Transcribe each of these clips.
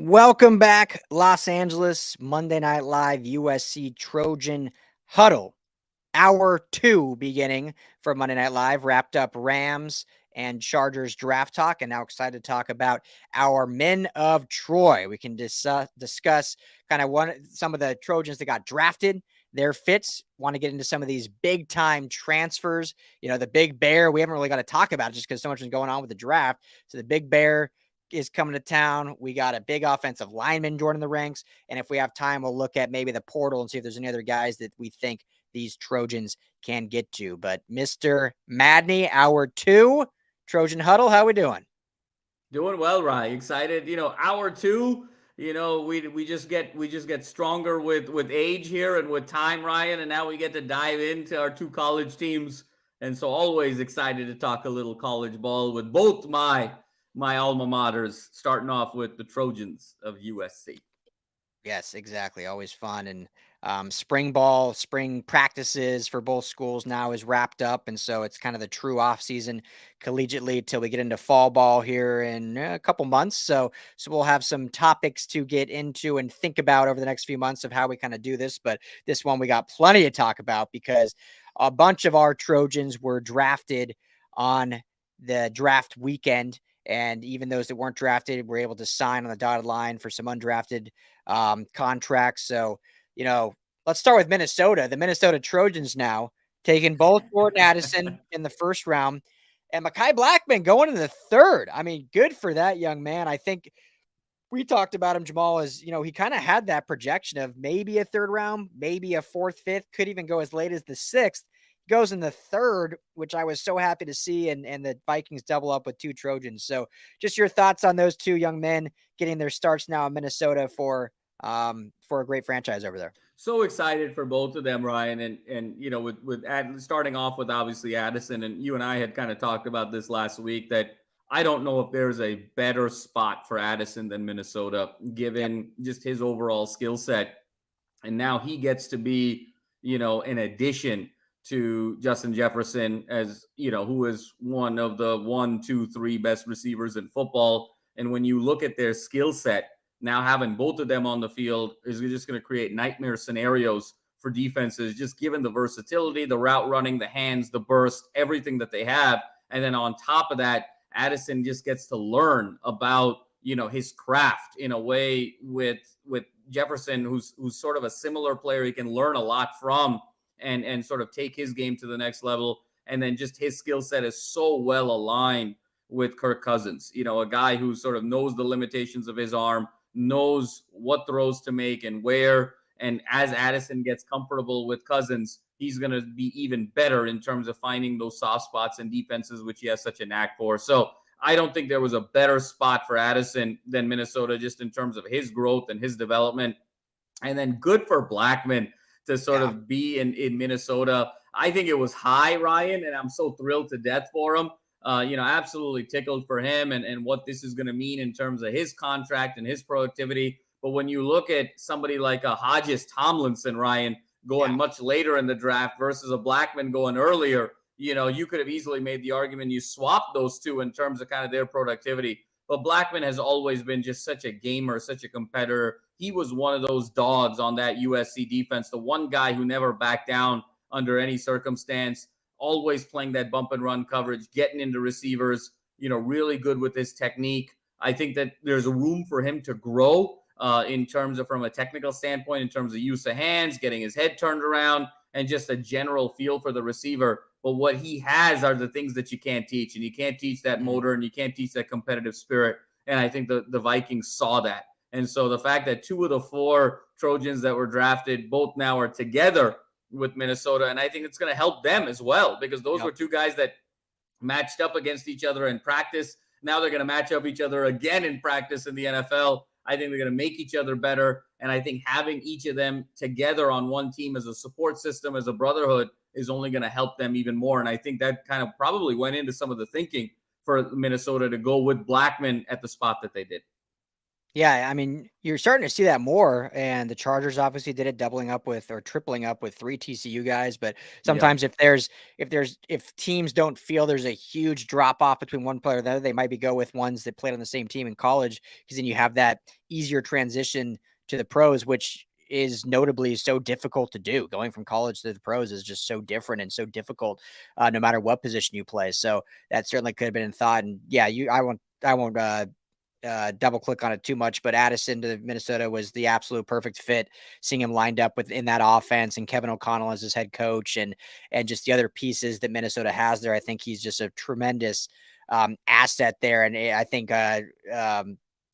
Welcome back, Los Angeles, Monday Night Live, USC Trojan Huddle. Hour 2 beginning for Monday Night Live, wrapped up Rams and Chargers draft talk, and now excited to talk about our men of Troy. We can discuss kind of some of the Trojans that got drafted, their fits, want to get into some of these big-time transfers. You know, the Big Bear, we haven't really got to talk about it just because so much is going on with the draft. So the Big Bear is coming to town. We got a big offensive lineman joining the ranks. And if we have time, we'll look at maybe the portal and see if there's any other guys that we think these Trojans can get to. But Mr. Madney, hour 2, Trojan Huddle, how we doing? Doing well, Ryan. Excited. Hour 2. We just get stronger with age here and with time, Ryan. And now we get to dive into our two college teams. And so always excited to talk a little college ball with both my alma maters, starting off with the Trojans of USC. Yes, exactly. Always fun. And spring practices for both schools now is wrapped up. And so it's kind of the true off season collegiately till we get into fall ball here in a couple months. So we'll have some topics to get into and think about over the next few months of how we kind of do this. But this one we got plenty to talk about because a bunch of our Trojans were drafted on the draft weekend. And even those that weren't drafted were able to sign on the dotted line for some undrafted contracts. So, let's start with Minnesota. The Minnesota Trojans now taking both Jordan Addison in the first round and Mekhi Blackman going in the third. I mean, good for that young man. I think we talked about him, Jamal, as, he kind of had that projection of maybe a third round, maybe a fourth, fifth, could even go as late as the sixth. Goes in the third, which I was so happy to see, and the Vikings double up with two Trojans. So just your thoughts on those two young men getting their starts now in Minnesota for a great franchise over there. So excited for both of them, Ryan, and with starting off with obviously Addison, and you and I had kind of talked about this last week that I don't know if there's a better spot for Addison than Minnesota, given just his overall skill set, and now he gets to be an addition to Justin Jefferson, as who is one of the 1, 2, 3 best receivers in football. And when you look at their skill set, now having both of them on the field is just going to create nightmare scenarios for defenses, just given the versatility, the route running, the hands, the burst, everything that they have. And then on top of that, Addison just gets to learn about his craft in a way with Jefferson, who's sort of a similar player he can learn a lot from and sort of take his game to the next level. And then just his skill set is so well aligned with Kirk Cousins, a guy who sort of knows the limitations of his arm, knows what throws to make and where. And as Addison gets comfortable with Cousins, he's going to be even better in terms of finding those soft spots in defenses, which he has such a knack for. So I don't think there was a better spot for Addison than Minnesota, just in terms of his growth and his development. And then good for Blackman to sort of be in Minnesota. I think it was high, Ryan, and I'm so thrilled to death for him. Absolutely tickled for him and what this is going to mean in terms of his contract and his productivity. But when you look at somebody like a Hodges Tomlinson, Ryan, going much later in the draft versus a Blackman going earlier, you could have easily made the argument you swap those two in terms of kind of their productivity. But Blackman has always been just such a gamer, such a competitor. He was one of those dogs on that USC defense, the one guy who never backed down under any circumstance, always playing that bump and run coverage, getting into receivers, really good with his technique. I think that there's a room for him to grow in terms of, from a technical standpoint, in terms of use of hands, getting his head turned around, and just a general feel for the receiver. But what he has are the things that you can't teach, and you can't teach that motor, and you can't teach that competitive spirit. And I think the Vikings saw that. And so the fact that 2 of the 4 Trojans that were drafted both now are together with Minnesota, and I think it's going to help them as well, because those were 2 guys that matched up against each other in practice. Now they're going to match up each other again in practice in the NFL. I think they're going to make each other better. And I think having each of them together on one team as a support system, as a brotherhood, is only going to help them even more. And I think that kind of probably went into some of the thinking for Minnesota to go with Blackman at the spot that they did. Yeah, I mean, you're starting to see that more, and the Chargers obviously did it, doubling up with or tripling up with 3 TCU guys. But Yeah. sometimes if teams don't feel there's a huge drop off between one player and the other, they might go with ones that played on the same team in college, because then you have that easier transition to the pros, which is notably so difficult to do. Going from college to the pros is just so different and so difficult, no matter what position you play. So that certainly could have been in thought. And yeah, I won't double click on it too much, but Addison to Minnesota was the absolute perfect fit. Seeing him lined up within that offense and Kevin O'Connell as his head coach, and just the other pieces that Minnesota has there, I think he's just a tremendous asset there. And I think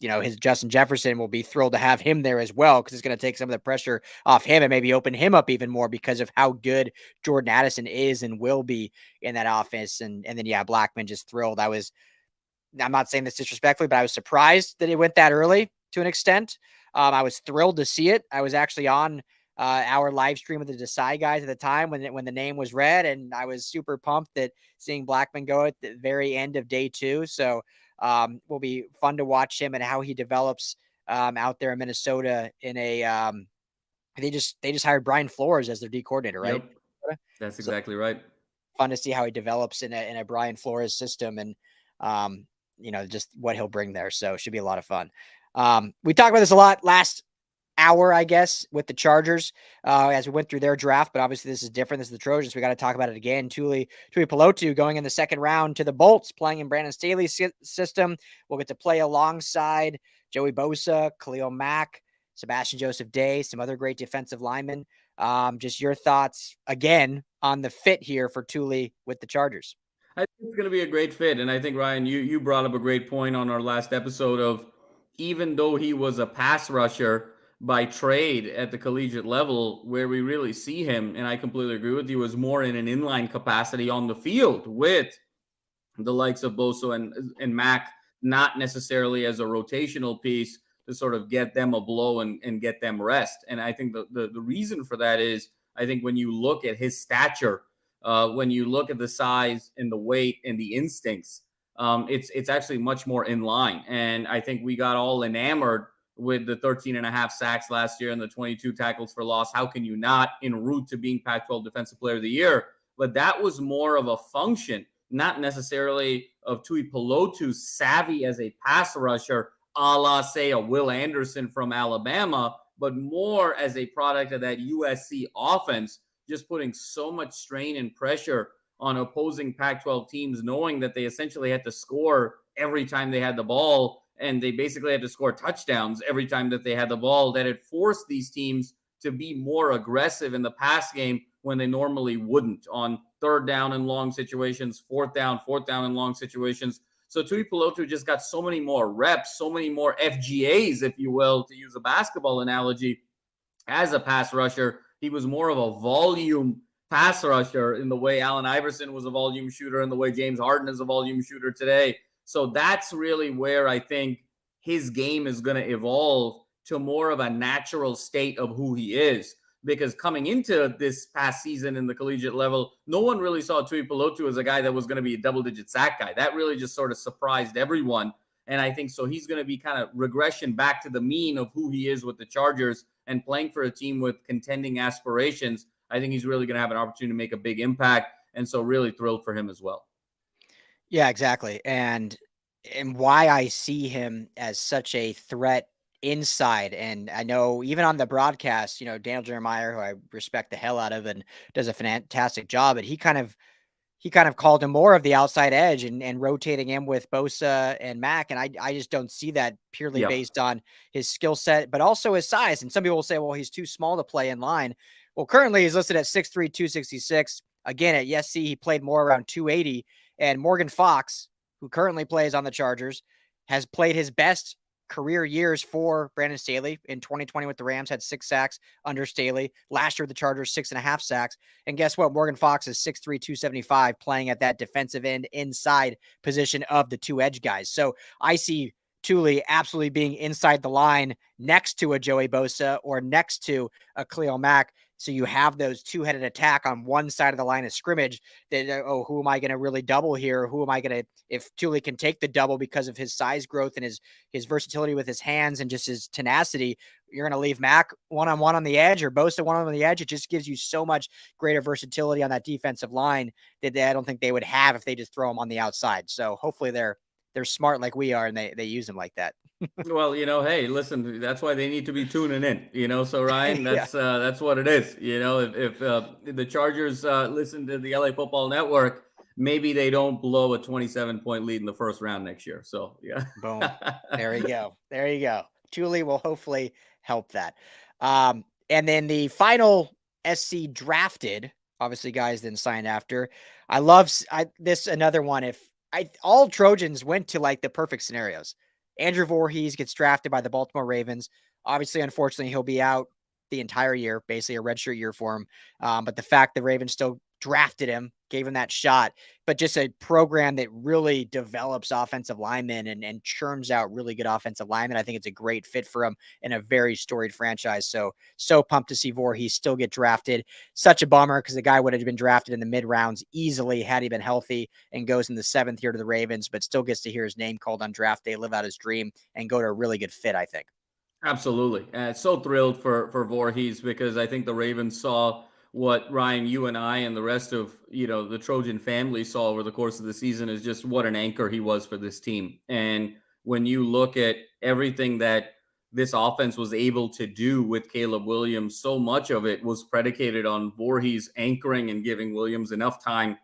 his Justin Jefferson will be thrilled to have him there as well, because it's going to take some of the pressure off him and maybe open him up even more because of how good Jordan Addison is and will be in that offense. And then yeah, Blackman just thrilled. I'm not saying this disrespectfully, but I was surprised that it went that early to an extent. I was thrilled to see it. I was actually on our live stream with the Desai guys at the time when the name was read, and I was super pumped that seeing Blackman go at the very end of day 2. So will be fun to watch him and how he develops out there in Minnesota. They just hired Brian Flores as their D coordinator, right? Yep. That's So exactly right. fun to see how he develops in a Brian Flores system, and just what he'll bring there. So it should be a lot of fun. We talked about this a lot last hour, I guess, with the Chargers as we went through their draft, but obviously this is different. This is the Trojans. We got to talk about it again. Tuli Pelotu going in the second round to the Bolts, playing in Brandon Staley's system. We'll get to play alongside Joey Bosa, Khalil Mack, Sebastian Joseph Day, some other great defensive linemen. Just your thoughts again on the fit here for Tuli with the Chargers. I think it's going to be a great fit. And I think, Ryan, you brought up a great point on our last episode of, even though he was a pass rusher by trade at the collegiate level, where we really see him, and I completely agree with you, is more in an inline capacity on the field with the likes of Boso and Mac, not necessarily as a rotational piece to sort of get them a blow and get them rest. And I think the reason for that is, I think when you look at his stature, when you look at the size and the weight and the instincts, it's actually much more in line. And I think we got all enamored with the 13 and a half sacks last year and the 22 tackles for loss. How can you not, en route to being Pac-12 Defensive Player of the Year? But that was more of a function, not necessarily of Tui Pelotu's savvy as a pass rusher, a la, say, a Will Anderson from Alabama, but more as a product of that USC offense, just putting so much strain and pressure on opposing Pac-12 teams, knowing that they essentially had to score every time they had the ball, and they basically had to score touchdowns every time that they had the ball, that it forced these teams to be more aggressive in the pass game when they normally wouldn't, on third down and long situations, fourth down and long situations. So Tui Pelotu just got so many more reps, so many more FGAs, if you will, to use a basketball analogy, as a pass rusher. He was more of a volume pass rusher in the way Allen Iverson was a volume shooter and the way James Harden is a volume shooter today. So that's really where I think his game is going to evolve to more of a natural state of who he is. Because coming into this past season in the collegiate level, no one really saw Tui Pelotu as a guy that was going to be a double-digit sack guy. That really just sort of surprised everyone. And I think so he's going to be kind of regression back to the mean of who he is with the Chargers and playing for a team with contending aspirations. I think he's really going to have an opportunity to make a big impact. And so really thrilled for him as well. Yeah, exactly. And why I see him as such a threat inside. And I know even on the broadcast, Daniel Jeremiah, who I respect the hell out of and does a fantastic job, but he kind of called him more of the outside edge and rotating him with Bosa and Mack. And I just don't see that purely based on his skill set, but also his size. And some people will say, well, he's too small to play in line. Well, currently he's listed at 6'3", 266. Again, at USC, he played more around 280. And Morgan Fox, who currently plays on the Chargers, has played his best career years for Brandon Staley. In 2020 with the Rams, had 6 sacks under Staley. Last year with the Chargers, 6.5 sacks. And guess what? Morgan Fox is 6'3", 275, playing at that defensive end inside position of the 2 edge guys. So I see Tuli absolutely being inside the line next to a Joey Bosa or next to a Khalil Mack. So you have those two-headed attack on one side of the line of scrimmage that, oh, who am I going to really double here? Who am I going to, if Thule can take the double because of his size growth and his versatility with his hands and just his tenacity, you're going to leave Mac one-on-one on the edge or Bosa one-on-one on the edge. It just gives you so much greater versatility on that defensive line that I don't think they would have if they just throw them on the outside. So hopefully they're smart like we are and they use them like that. Well, hey, listen, that's why they need to be tuning in. So Ryan, Yeah. that's what it is. If the Chargers listen to the LA Football Network, maybe they don't blow a 27-point lead in the first round next year. So yeah. Boom. There you go. There you go. Julie will hopefully help that. And then the final SC drafted, obviously guys didn't sign after. I love this another one. If all Trojans went to like the perfect scenarios. Andrew Voorhees gets drafted by the Baltimore Ravens. Obviously, unfortunately, he'll be out the entire year, basically a redshirt year for him. But the fact the Ravens still drafted him, gave him that shot, but just a program that really develops offensive linemen and churns out really good offensive linemen. I think it's a great fit for him in a very storied franchise. So pumped to see Voorhees still get drafted. Such a bummer because the guy would have been drafted in the mid rounds easily had he been healthy and goes in the 7th year to the Ravens, but still gets to hear his name called on draft day, live out his dream and go to a really good fit, I think. Absolutely. So thrilled for Voorhees because I think the Ravens saw what Ryan, you and I, and the rest of the Trojan family saw over the course of the season is just what an anchor he was for this team. And when you look at everything that this offense was able to do with Caleb Williams, so much of it was predicated on Voorhees anchoring and giving Williams enough time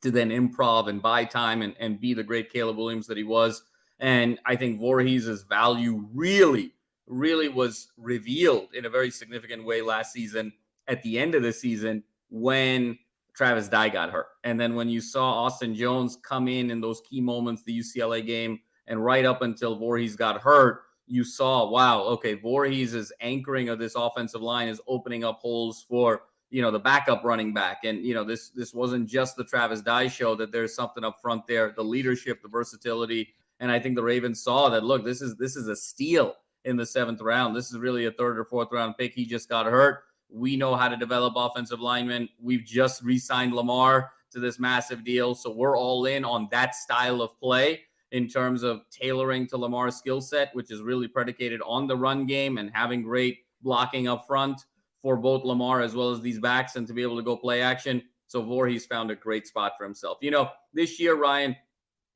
to then improv and buy time and be the great Caleb Williams that he was. And I think Voorhees' value really was revealed in a very significant way last season at the end of the season when Travis Dye got hurt. And then when you saw Austin Jones come in those key moments, the UCLA game, and right up until Voorhees got hurt, you saw, wow, okay, Voorhees' anchoring of this offensive line is opening up holes for the backup running back. And, this wasn't just the Travis Dye show, that there's something up front there, the leadership, the versatility. And I think the Ravens saw that, look, this is a steal in the 7th round. This is really a 3rd or 4th round pick. He just got hurt. We know how to develop offensive linemen. We've just re-signed Lamar to this massive deal. So we're all in on that style of play in terms of tailoring to Lamar's skill set, which is really predicated on the run game and having great blocking up front for both Lamar as well as these backs and to be able to go play action. So Voorhees found a great spot for himself. This year, Ryan,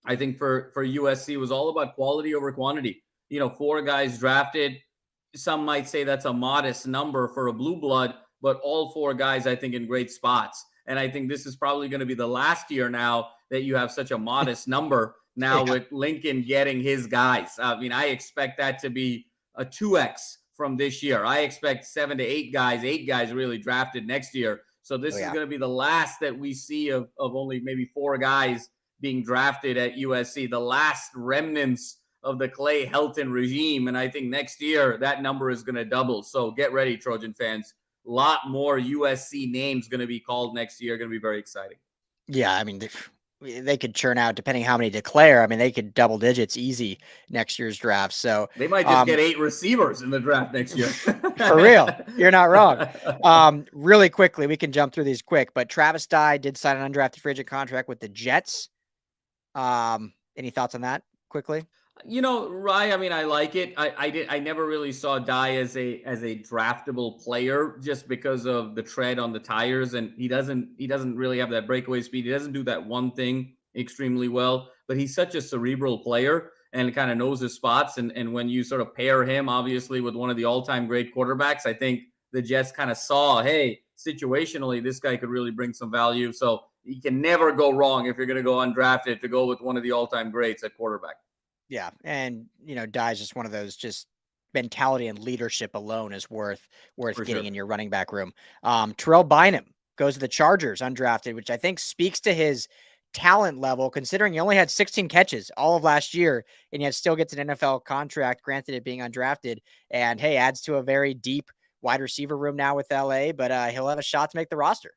I think for USC was all about quality over quantity. 4 guys drafted. Some might say that's a modest number for a blue blood, but all 4 guys, I think, in great spots. And I think this is probably going to be the last year now that you have such a modest number now with Lincoln getting his guys. I mean, I expect that to be a 2X from this year. I expect 7 to 8 guys really drafted next year. So this is going to be the last that we see of only maybe 4 guys being drafted at USC, the last remnants of the Clay Helton regime. And I think next year that number is going to double. So get ready, Trojan fans. A lot more USC names going to be called next year. Going to be very exciting. Yeah, I mean, they could churn out, depending how many declare. I mean, they could double digits easy next year's draft. So they might just get 8 receivers in the draft next year. For real. You're not wrong. Really quickly, we can jump through these quick, but Travis Dye did sign an undrafted free agent contract with the Jets. Any thoughts on that quickly? Rye, I mean, I like it. I never really saw Dye as a draftable player just because of the tread on the tires, and he doesn't really have that breakaway speed. He doesn't do that one thing extremely well, but he's such a cerebral player and kind of knows his spots. And when you sort of pair him, obviously, with one of the all-time great quarterbacks, I think the Jets kind of saw, hey, situationally, this guy could really bring some value. So you can never go wrong if you're going to go undrafted to go with one of the all-time greats at quarterback. Yeah. And, Dye's just one of those, just mentality and leadership alone is worth getting in your running back room. Terrell Bynum goes to the Chargers undrafted, which I think speaks to his talent level, considering he only had 16 catches all of last year and yet still gets an NFL contract, granted it being undrafted. And hey, adds to a very deep wide receiver room now with LA, but he'll have a shot to make the roster.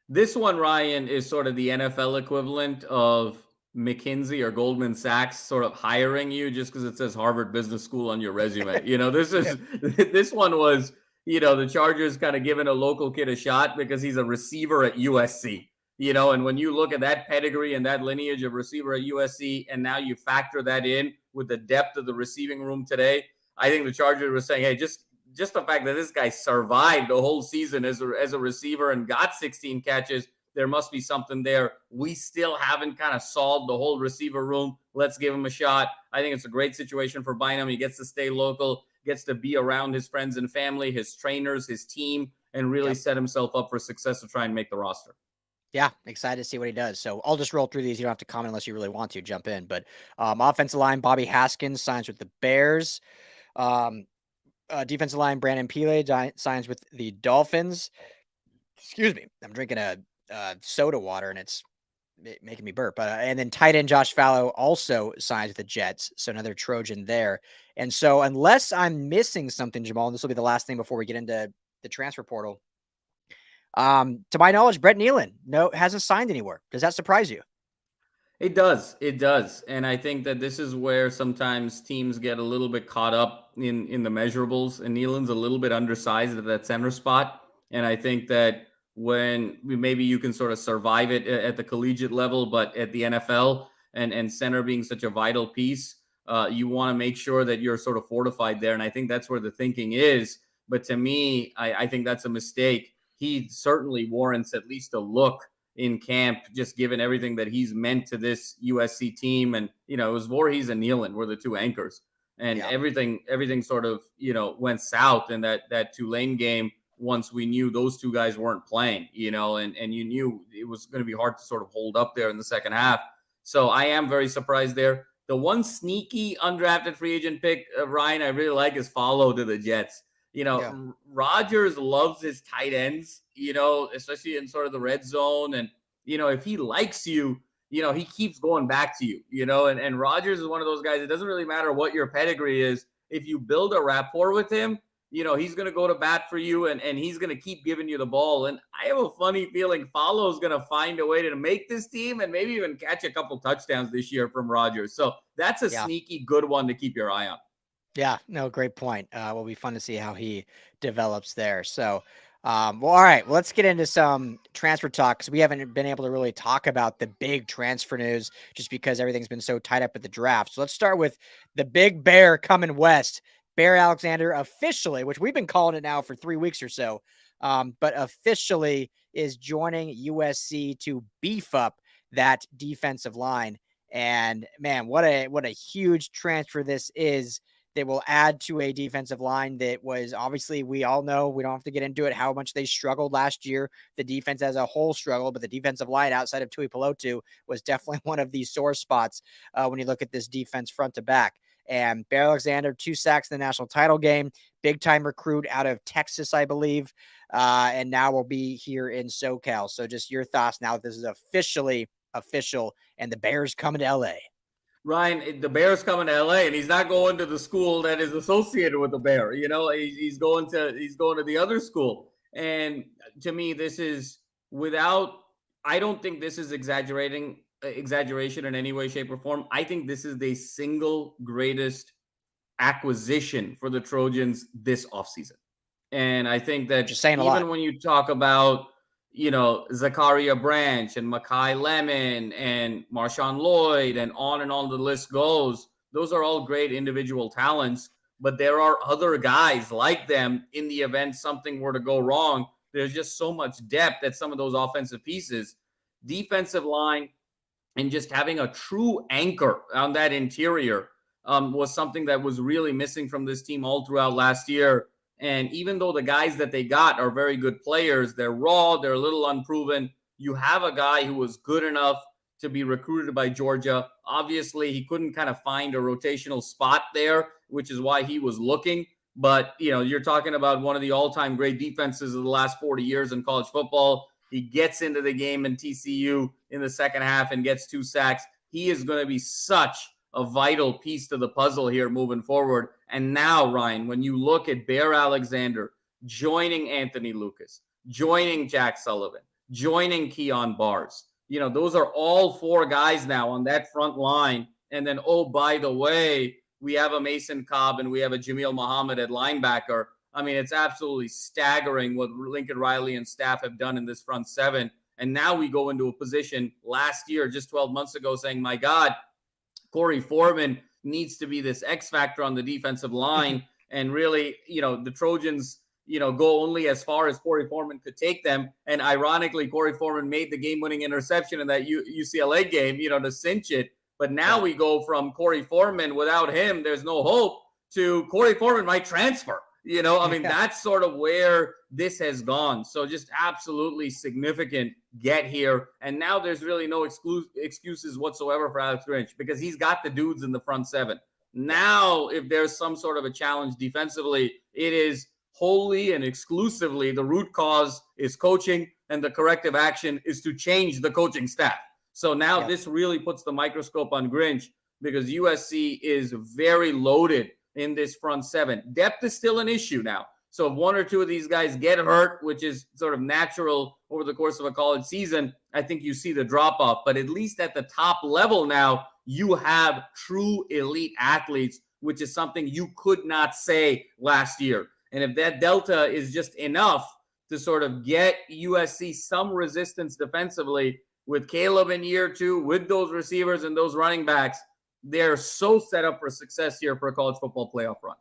This one, Ryan, is sort of the NFL equivalent of McKinsey or Goldman Sachs sort of hiring you just because it says Harvard Business School on your resume. This one was, the Chargers kind of giving a local kid a shot because he's a receiver at USC. And when you look at that pedigree and that lineage of receiver at USC, and now you factor that in with the depth of the receiving room today, I think the Chargers were saying, hey, just the fact that this guy survived the whole season as a receiver and got 16 catches, there must be something there. We still haven't kind of solved the whole receiver room. Let's give him a shot. I think it's a great situation for Bynum. He gets to stay local, gets to be around his friends and family, his trainers, his team, and really set himself up for success to try and make the roster. Yeah, excited to see what he does. So I'll just roll through these. You don't have to comment unless you really want to jump in. But offensive line, Bobby Haskins signs with the Bears. Defensive line, Brandon Pele signs with the Dolphins. Excuse me. I'm drinking a soda water and it's making me burp. And then tight end Josh Fallow also signs with the Jets. So another Trojan there. And so unless I'm missing something, Jamal, and this will be the last thing before we get into the transfer portal. To my knowledge, Brett Nealon hasn't signed anywhere. Does that surprise you? It does. It does. And I think that this is where sometimes teams get a little bit caught up in the measurables. And Nealon's a little bit undersized at that center spot. And I think that when maybe you can sort of survive it at the collegiate level, but at the NFL and center being such a vital piece, you want to make sure that you're sort of fortified there. And I think that's where the thinking is. But to me, I think that's a mistake. He certainly warrants at least a look in camp, just given everything that he's meant to this USC team. And, it was Voorhees and Nealon were the two anchors. And everything sort of, went south in that Tulane game once we knew those two guys weren't playing, and you knew it was going to be hard to sort of hold up there in the second half. So I am very surprised there. The one sneaky undrafted free agent pick, Ryan, I really like is Fallow to the Jets. Rodgers loves his tight ends, especially in sort of the red zone. And, if he likes you, he keeps going back to you, and Rodgers is one of those guys. It doesn't really matter what your pedigree is. If you build a rapport with him, he's going to go to bat for you and he's going to keep giving you the ball. And I have a funny feeling Fallow's going to find a way to make this team and maybe even catch a couple touchdowns this year from Rodgers. So that's a sneaky good one to keep your eye on. Yeah, no, great point. Will be fun to see how he develops there. So, all right, well, let's get into some transfer talk because we haven't been able to really talk about the big transfer news just because everything's been so tied up at the draft. So let's start with the big bear coming west. Bear Alexander officially, which we've been calling it now for 3 weeks or so, but officially is joining USC to beef up that defensive line. And man, what a huge transfer this is. That will add to a defensive line that was obviously, we all know, we don't have to get into it, how much they struggled last year. The defense as a whole struggled, but the defensive line outside of Tui Pelotu was definitely one of the sore spots when you look at this defense front to back. And Bear Alexander, 2 sacks in the national title game, big time recruit out of Texas, I believe. And now will be here in SoCal. So just your thoughts now that this is officially official and the Bears coming to LA. Ryan, the Bear's coming to LA, and he's not going to the school that is associated with the Bear. He's going to the other school. And to me, this is I don't think this is exaggeration in any way, shape, or form. I think this is the single greatest acquisition for the Trojans this offseason. And I think that even when you talk about Zachariah Branch and Mekhi Lemon and Marshawn Lloyd and on the list goes. Those are all great individual talents, but there are other guys like them in the event something were to go wrong. There's just so much depth at some of those offensive pieces. Defensive line and just having a true anchor on that interior was something that was really missing from this team all throughout last year. And even though the guys that they got are very good players, they're raw, they're a little unproven. You have a guy who was good enough to be recruited by Georgia. Obviously, he couldn't kind of find a rotational spot there, which is why he was looking. But, you're talking about one of the all-time great defenses of the last 40 years in college football. He gets into the game in TCU in the second half and gets 2 sacks. He is going to be such a vital piece to the puzzle here moving forward. And now, Ryan, when you look at Bear Alexander joining Anthony Lucas, joining Jack Sullivan, joining Keon Bars, those are all 4 guys now on that front line. And then, oh, by the way, we have a Mason Cobb and we have a Jameel Muhammad at linebacker. I mean, it's absolutely staggering what Lincoln Riley and staff have done in this front seven. And now we go into a position last year, just 12 months ago, saying, my God, Corey Foreman needs to be this X factor on the defensive line. And really, the Trojans, go only as far as Corey Foreman could take them. And ironically, Corey Foreman made the game-winning interception in that UCLA game, to cinch it. But now we go from Corey Foreman, without him, there's no hope, to Corey Foreman might transfer. That's sort of where this has gone. So just absolutely significant get here. And now there's really no excuses whatsoever for Alex Grinch, because he's got the dudes in the front seven. Now, if there's some sort of a challenge defensively, it is wholly and exclusively the root cause is coaching, and the corrective action is to change the coaching staff. So now this really puts the microscope on Grinch, because USC is very loaded in this front seven. Depth is still an issue now. So if one or two of these guys get hurt, which is sort of natural over the course of a college season, I think you see the drop off. But at least at the top level now, you have true elite athletes, which is something you could not say last year. And if that delta is just enough to sort of get USC some resistance defensively, with Caleb in year two, with those receivers and those running backs, they're so set up for success here for a college football playoff run.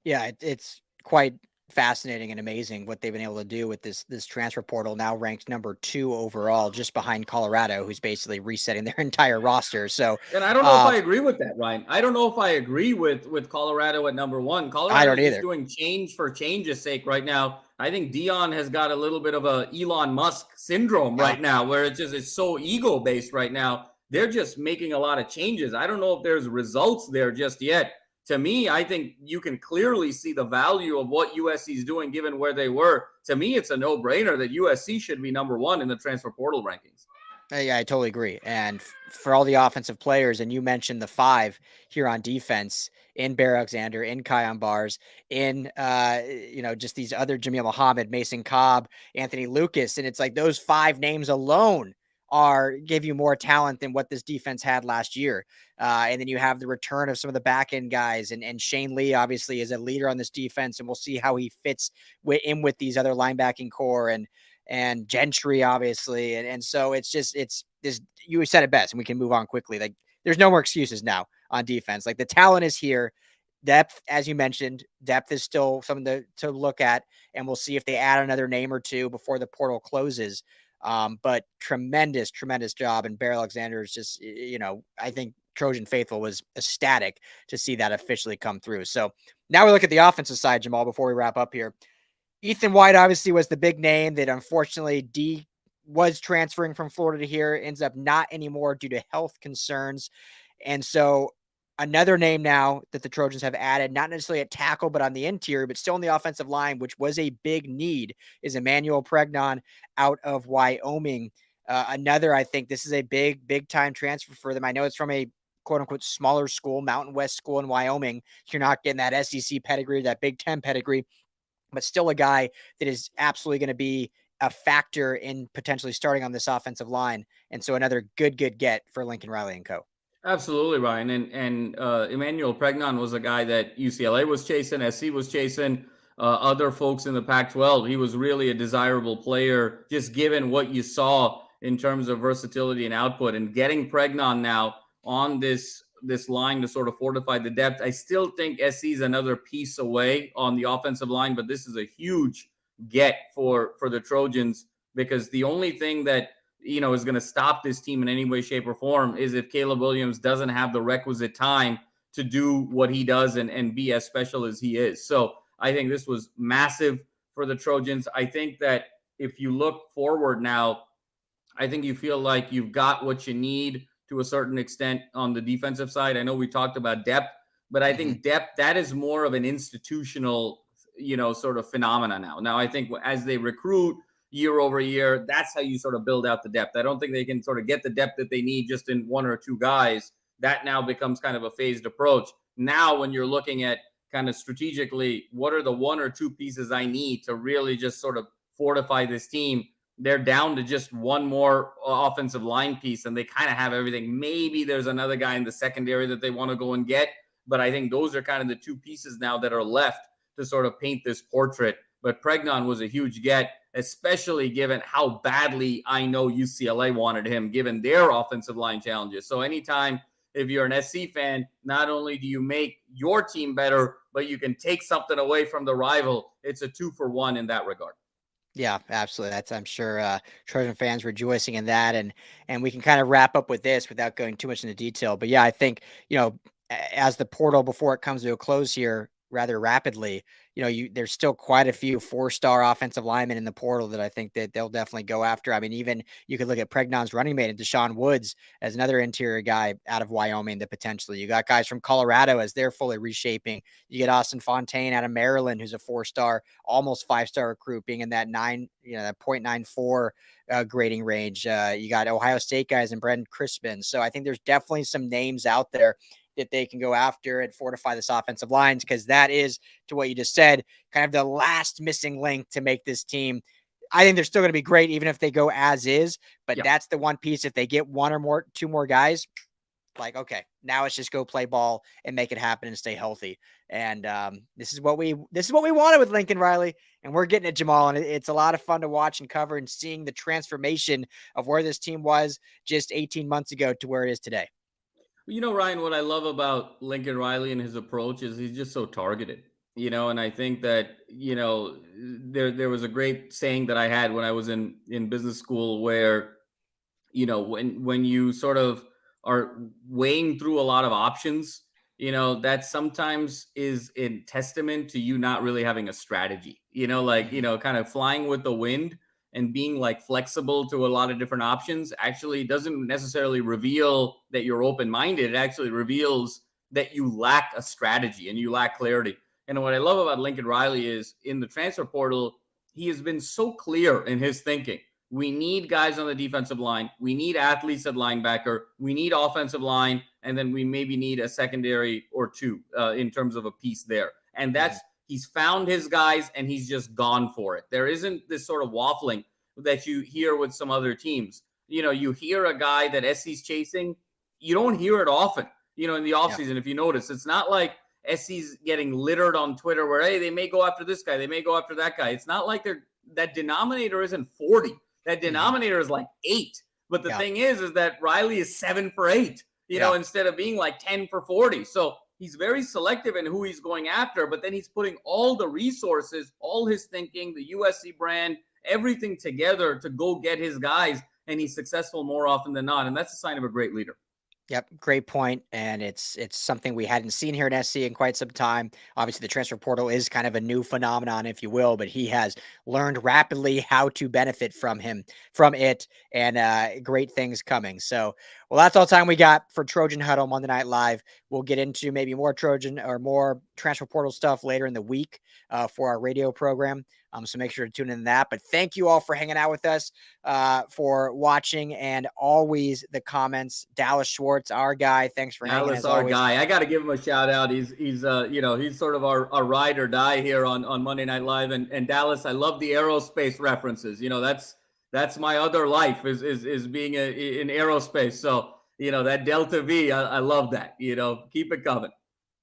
Yeah, it's quite fascinating and amazing what they've been able to do with this transfer portal, now ranked number 2 overall, just behind Colorado, who's basically resetting their entire roster. So, and I don't know if I agree with that, Ryan. I don't know if I agree with Colorado at number 1. Colorado is just doing change for change's sake right now. I think Dion has got a little bit of a Elon Musk syndrome right now, where it's so ego based right now. They're just making a lot of changes. I don't know if there's results there just yet. To me, I think you can clearly see the value of what USC is doing given where they were. To me, it's a no-brainer that USC should be number 1 in the transfer portal rankings. Yeah, I totally agree. And for all the offensive players, and you mentioned the 5 here on defense, in Bear Alexander, in Kion Bars, in just these other Jameel Muhammad, Mason Cobb, Anthony Lucas, and it's like those 5 names alone give you more talent than what this defense had last year. And then you have the return of some of the back end guys, and Shane Lee obviously is a leader on this defense, and we'll see how he fits in with these other linebacking core and Gentry, obviously. And so it's this, you said it best, and we can move on quickly. Like, there's no more excuses now on defense. Like, the talent is here. Depth, as you mentioned, depth is still something to look at, and we'll see if they add another name or two before the portal closes. But tremendous job. And Bear Alexander is just, I think Trojan Faithful was ecstatic to see that officially come through. So now we look at the offensive side, Jamal, before we wrap up here. Ethan White obviously was the big name that unfortunately was transferring from Florida to here, ends up not anymore due to health concerns. And so another name now that the Trojans have added, not necessarily at tackle, but on the interior, but still on the offensive line, which was a big need, is Emmanuel Pregnon out of Wyoming. Another, I think this is a big time transfer for them. I know it's from a quote unquote smaller school, Mountain West school in Wyoming. You're not getting that SEC pedigree, that Big Ten pedigree, but still a guy that is absolutely going to be a factor in potentially starting on this offensive line. And so another good get for Lincoln Riley and co. Absolutely, Ryan. And Emmanuel Pregnon was a guy that UCLA was chasing, SC was chasing, other folks in the Pac-12. He was really a desirable player, just given what you saw in terms of versatility and output. And getting Pregnon now on this line to sort of fortify the depth, I still think SC is another piece away on the offensive line, but this is a huge get for the Trojans, because the only thing that is going to stop this team in any way, shape, or form is if Caleb Williams doesn't have the requisite time to do what he does and be as special as he is. So I think this was massive for the Trojans. I think that if you look forward now, I think you feel like you've got what you need to a certain extent on the defensive side. I know we talked about depth, but I think depth, that is more of an institutional, sort of phenomena now. Now, I think as they recruit year over year, that's how you sort of build out the depth. I don't think they can sort of get the depth that they need just in 1 or 2 guys. That now becomes kind of a phased approach. Now, when you're looking at kind of strategically, what are the 1 or 2 pieces I need to really just sort of fortify this team? They're down to just one more offensive line piece, and they kind of have everything. Maybe there's another guy in the secondary that they want to go and get, but I think those are kind of the 2 pieces now that are left to sort of paint this portrait. But Pregnon was a huge get, especially given how badly I know UCLA wanted him, given their offensive line challenges. So anytime, if you're an SC fan, not only do you make your team better, but you can take something away from the rival. It's a 2-for-1 in that regard. Yeah, absolutely. That's I'm sure Trojan fans rejoicing in that, and we can kind of wrap up with this without going too much into detail. But yeah, I think as the portal before it comes to a close here rather rapidly, there's still quite a few 4-star offensive linemen in the portal that I think that they'll definitely go after. I mean, even you could look at Pregnon's running mate, Deshaun Woods, as another interior guy out of Wyoming that potentially you got guys from Colorado as they're fully reshaping. You get Austin Fontaine out of Maryland, who's a 4-star, almost 5-star recruit, being in that that 0.94 grading range. You got Ohio State guys and Brendan Crispin. So I think there's definitely some names out there that they can go after and fortify this offensive lines, because that is, to what you just said, kind of the last missing link to make this team. I think they're still going to be great even if they go as is, but that's the one piece. If they get two more guys, like, okay, now it's just go play ball and make it happen and stay healthy. And this is what we wanted with Lincoln Riley, and we're getting it, Jamal. And it's a lot of fun to watch and cover, and seeing the transformation of where this team was just 18 months ago to where it is today. Ryan, what I love about Lincoln Riley and his approach is he's just so targeted. And I think that, there was a great saying that I had when I was in business school where, when you sort of are weighing through a lot of options, that sometimes is a testament to you not really having a strategy, kind of flying with the wind and being like flexible to a lot of different options actually doesn't necessarily reveal that you're open-minded. It actually reveals that you lack a strategy and you lack clarity. And what I love about Lincoln Riley is in the transfer portal, he has been so clear in his thinking. We need guys on the defensive line. We need athletes at linebacker. We need offensive line. And then we maybe need a secondary or two in terms of a piece there. And that's, he's found his guys and he's just gone for it. There isn't this sort of waffling that you hear with some other teams. You hear a guy that SC's chasing. You don't hear it often, in the offseason. If you notice, it's not like SC's getting littered on Twitter where, hey, they may go after this guy. They may go after that guy. It's not like that denominator isn't 40. That denominator is like 8. But the thing is that Riley is 7 for 8, instead of being like 10 for 40. So he's very selective in who he's going after, but then he's putting all the resources, all his thinking, the USC brand, everything together to go get his guys, and he's successful more often than not. And that's a sign of a great leader. Yep, great point. And it's something we hadn't seen here at SC in quite some time. Obviously, the transfer portal is kind of a new phenomenon, if you will, but he has learned rapidly how to benefit from it, and great things coming. So, well, that's all time we got for Trojan Huddle Monday Night Live. We'll get into maybe more Trojan or more transfer portal stuff later in the week for our radio program. So make sure to tune in to that. But thank you all for hanging out with us, for watching, and always the comments. Dallas Schwartz, our guy. Thanks for hanging. Dallas, our guy. I got to give him a shout out. He's sort of our ride or die here on Monday Night Live. And Dallas, I love the aerospace references. That's my other life is being in aerospace. So that Delta V, I love that. Keep it coming.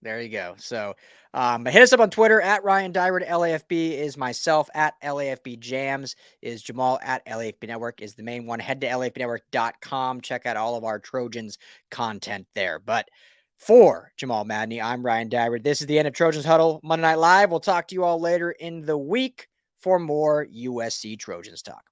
There you go. So, hit us up on Twitter at Ryan Dyrud. LAFB is myself, at LAFB Jams is Jamal, at LAFB Network is the main one. Head to LAFBnetwork.com. Check out all of our Trojans content there. But for Jamal Madney, I'm Ryan Dyrud. This is the end of Trojans Huddle Monday Night Live. We'll talk to you all later in the week for more USC Trojans talk.